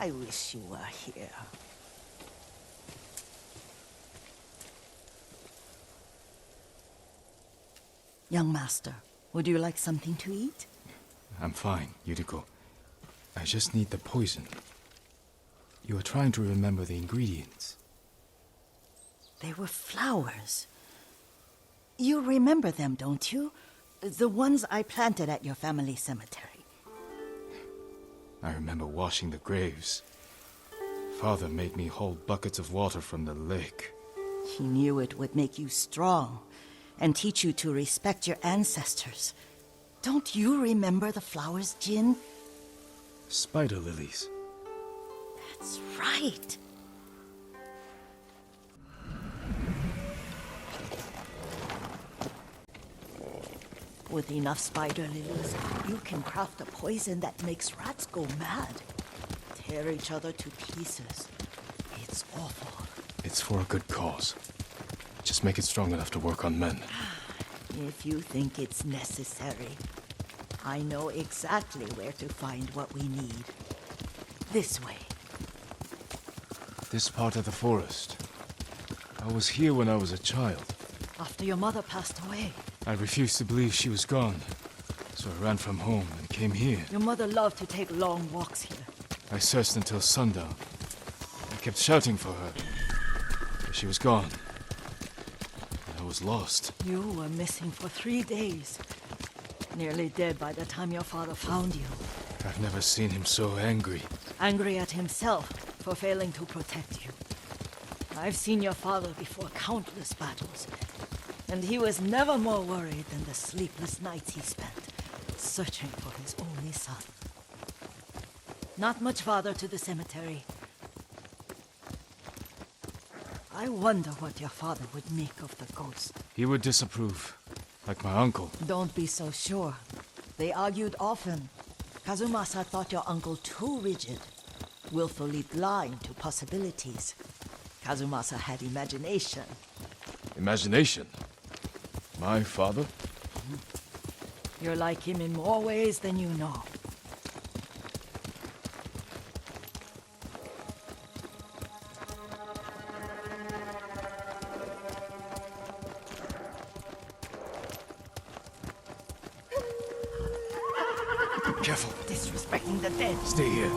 I wish you were here. Young master, would you like something to eat? I'm fine, Yuriko. I just need the poison. You are trying to remember the ingredients. They were flowers. You remember them, don't you? The ones I planted at your family cemetery. I remember washing the graves. Father made me hold buckets of water from the lake. He knew it would make you strong and teach you to respect your ancestors. Don't you remember the flowers, Jin? Spider lilies. That's right. With enough spider lilies, you can craft a poison that makes rats go mad. Tear each other to pieces. It's awful. It's for a good cause. Just make it strong enough to work on men. If you think it's necessary, I know exactly where to find what we need. This way. This part of the forest. I was here when I was a child. After your mother passed away. I refused to believe she was gone. So I ran from home and came here. Your mother loved to take long walks here. I searched until sundown. I kept shouting for her. But she was gone. And I was lost. You were missing for 3 days. Nearly dead by the time your father found you. I've never seen him so angry. Angry at himself for failing to protect you. I've seen your father before countless battles. And he was never more worried than the sleepless nights he spent searching for his only son. Not much farther to the cemetery. I wonder what your father would make of the ghost. He would disapprove, like my uncle. Don't be so sure. They argued often. Kazumasa thought your uncle too rigid, willfully blind to possibilities. Kazumasa had imagination. Imagination? My father? You're like him in more ways than you know. Careful. Disrespecting the dead. Stay here.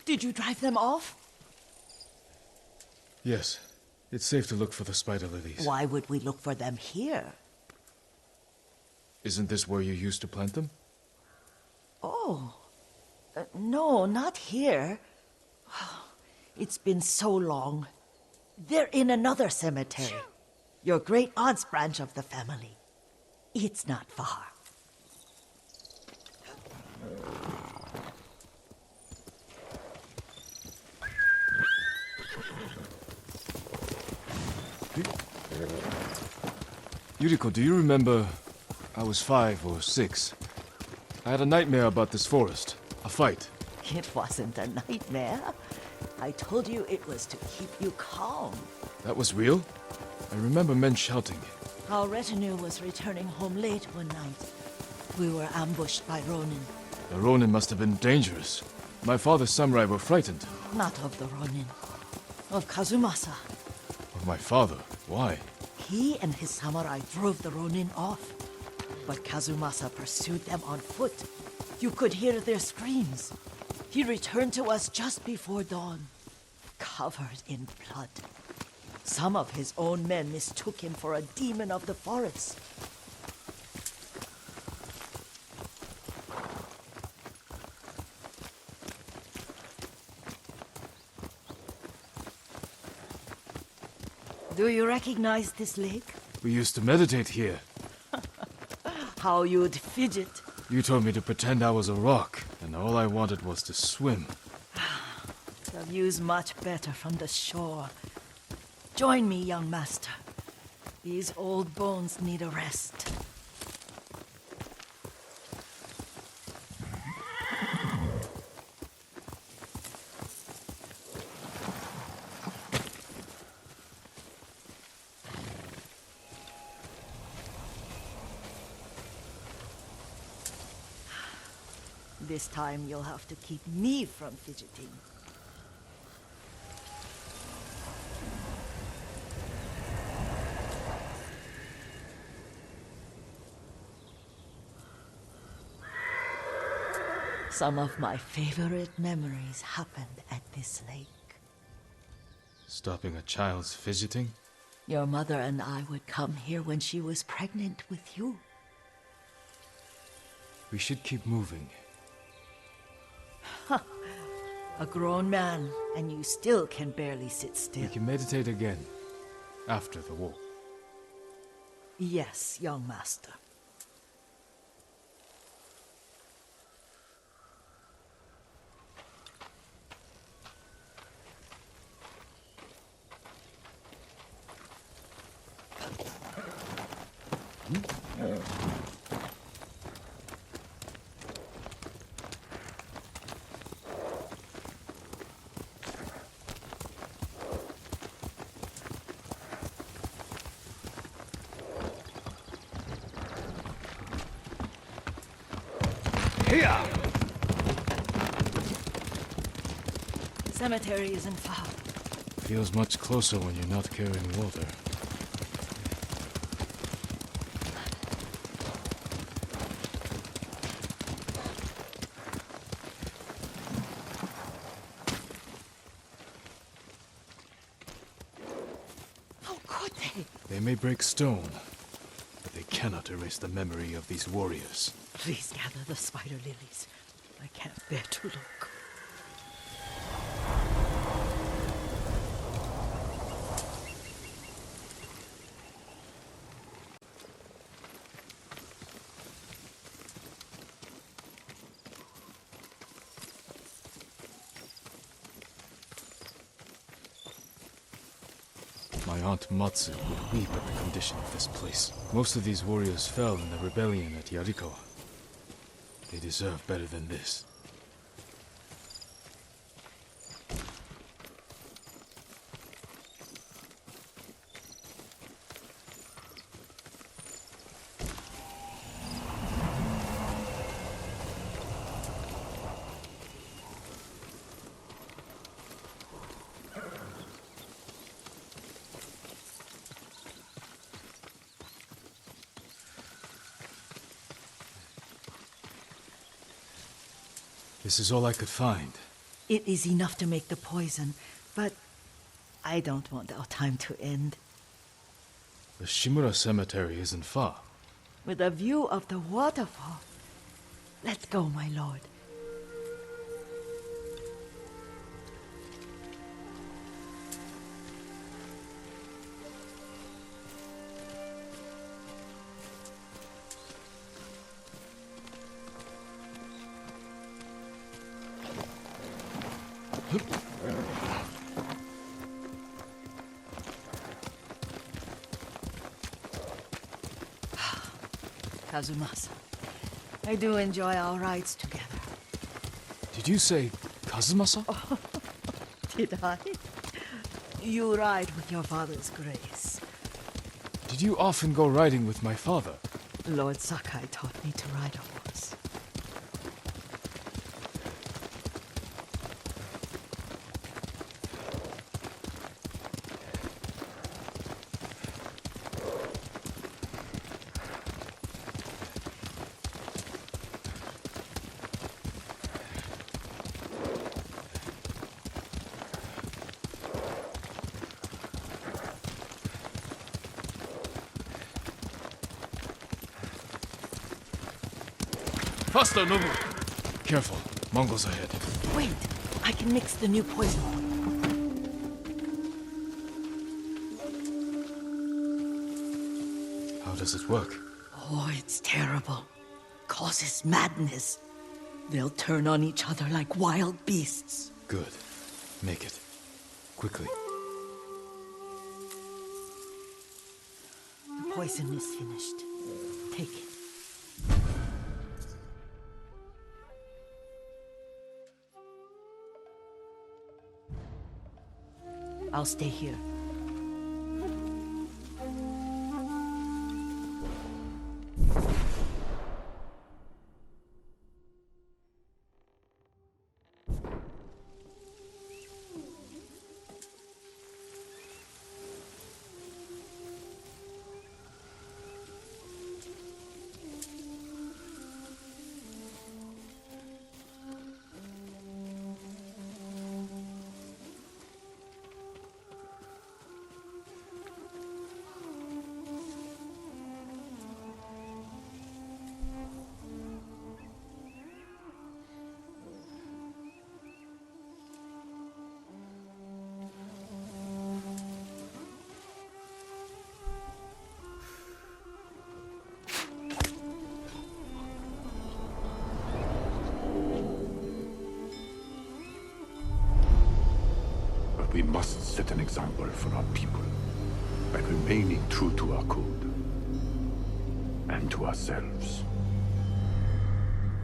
Did you drive them off? Yes. It's safe to look for the spider lilies. Why would we look for them here? Isn't this where you used to plant them? Oh. No, not here. It's been so long. They're in another cemetery. Your great-aunt's branch of the family. It's not far. Yuriko, do you remember? I was 5 or 6. I had a nightmare about this forest. A fight. It wasn't a nightmare. I told you it was to keep you calm. That was real? I remember men shouting. Our retinue was returning home late one night. We were ambushed by Ronin. The Ronin must have been dangerous. My father's samurai were frightened. Not of the Ronin. Of Kazumasa. Of my father? Why? He and his samurai drove the Ronin off. But Kazumasa pursued them on foot. You could hear their screams. He returned to us just before dawn, covered in blood. Some of his own men mistook him for a demon of the forest. Do you recognize this lake? We used to meditate here. How you'd fidget. You told me to pretend I was a rock, and all I wanted was to swim. The view's much better from the shore. Join me, young master. These old bones need a rest. This time you'll have to keep me from fidgeting. Some of my favorite memories happened at this lake. Stopping a child's fidgeting? Your mother and I would come here when she was pregnant with you. We should keep moving. A grown man, and you still can barely sit still. We can meditate again, after the war. Yes, young master. Here! The cemetery isn't far. Feels much closer when you're not carrying water. How could they? They may break stone, but they cannot erase the memory of these warriors. Please gather the spider lilies. I can't bear to look. My aunt Matsu would weep at the condition of this place. Most of these warriors fell in the rebellion at Yarikawa. They deserve better than this. This is all I could find. It is enough to make the poison, but I don't want our time to end. The Shimura Cemetery isn't far. With a view of the waterfall. Let's go, my lord. Kazumasa, I do enjoy our rides together. Did you say Kazumasa? Did I? You ride with your father's grace. Did you often go riding with my father? Lord Sakai taught me to ride a horse. Faster, Nobu! Careful, Mongols ahead. Wait, I can mix the new poison. How does it work? Oh, it's terrible. Causes madness. They'll turn on each other like wild beasts. Good. Make it. Quickly. The poison is finished. Take it. I'll stay here. We must set an example for our people by remaining true to our code and to ourselves.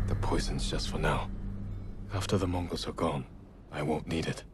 The poison's just for now. After the Mongols are gone, I won't need it.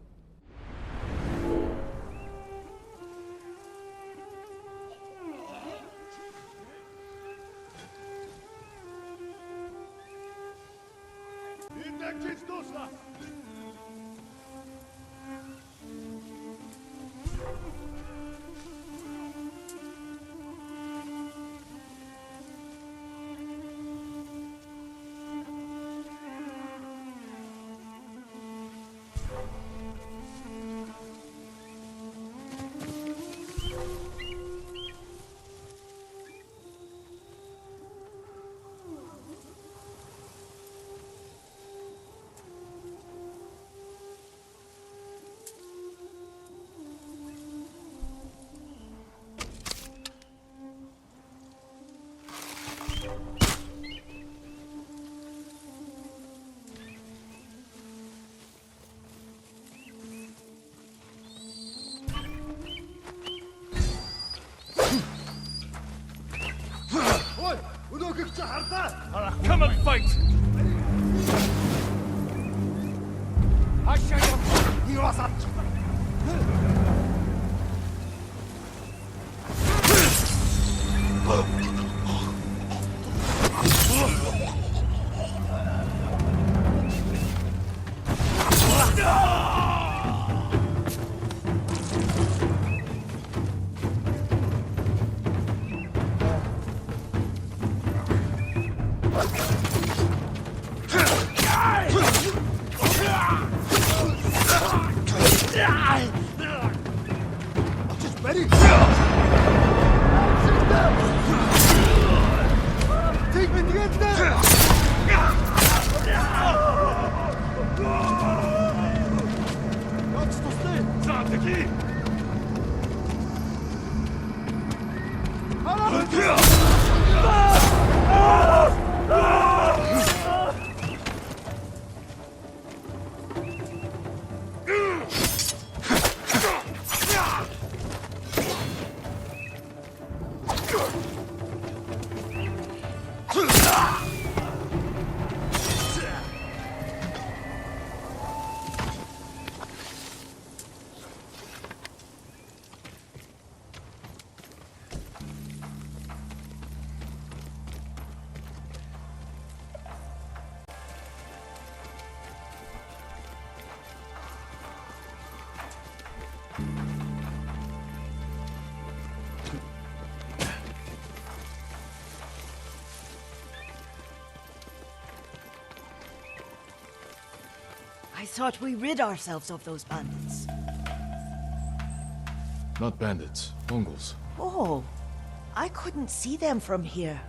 Come and fight! Ready? Take me together! Как что стоит? Сам таки! I thought we rid ourselves of those bandits. Not bandits, Mongols. Oh, I couldn't see them from here.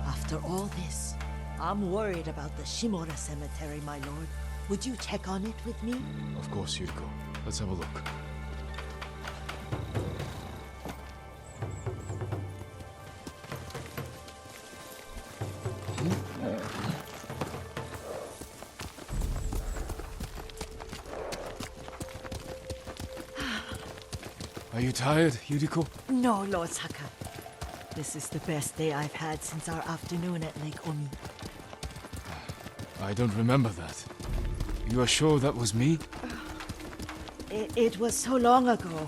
After all this, I'm worried about the Shimura cemetery, my lord. Would you check on it with me? Of course, Yuriko. Let's have a look. Are you tired, Yuriko? No, Lord Saka. This is the best day I've had since our afternoon at Lake Omi. I don't remember that. You are sure that was me? It was so long ago.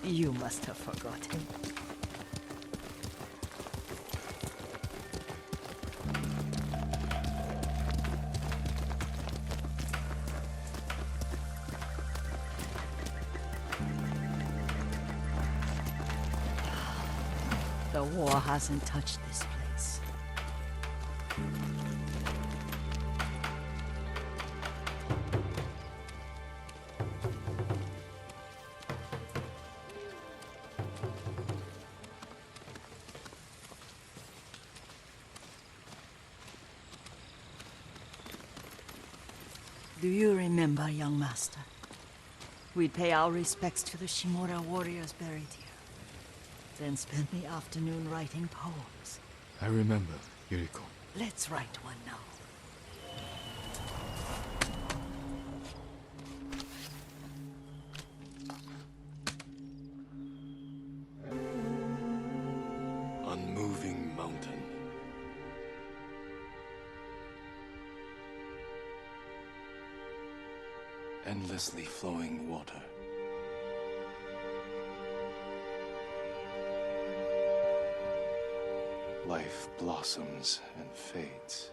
You must have forgotten. The war hasn't touched this place. Do you remember, young master? We'd pay our respects to the Shimura warriors buried here. Then spend the afternoon writing poems. I remember, Yuriko. Let's write one now. Unmoving mountain. Endlessly flowing water. Life blossoms and fades.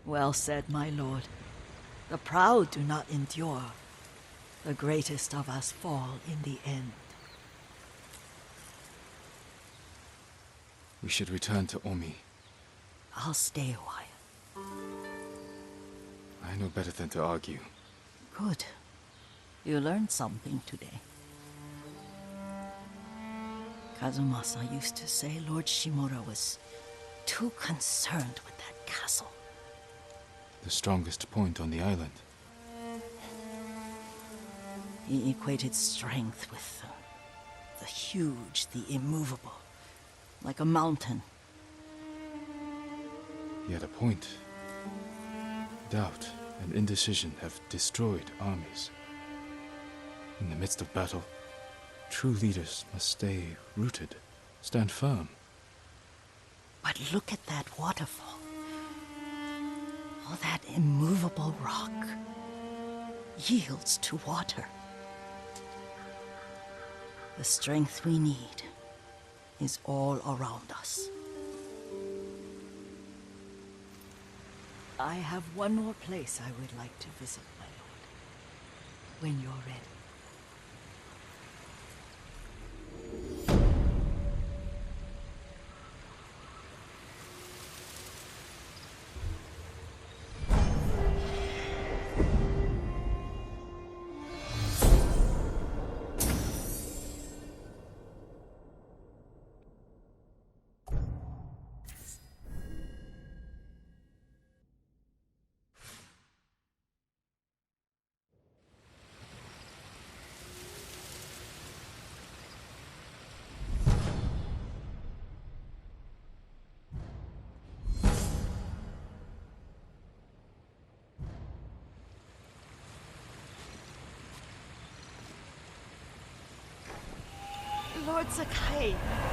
Well said, my lord. The proud do not endure. The greatest of us fall in the end. We should return to Omi. I'll stay a while. I know better than to argue. Good. You learned something today. Kazumasa used to say Lord Shimura was too concerned with that castle. The strongest point on the island. He equated strength with the huge, the immovable, like a mountain. He had a point. Doubt and indecision have destroyed armies. In the midst of battle, true leaders must stay rooted, stand firm. But look at that waterfall. All that immovable rock yields to water. The strength we need is all around us. I have one more place I would like to visit, my lord. When you're ready. Lord Sakai.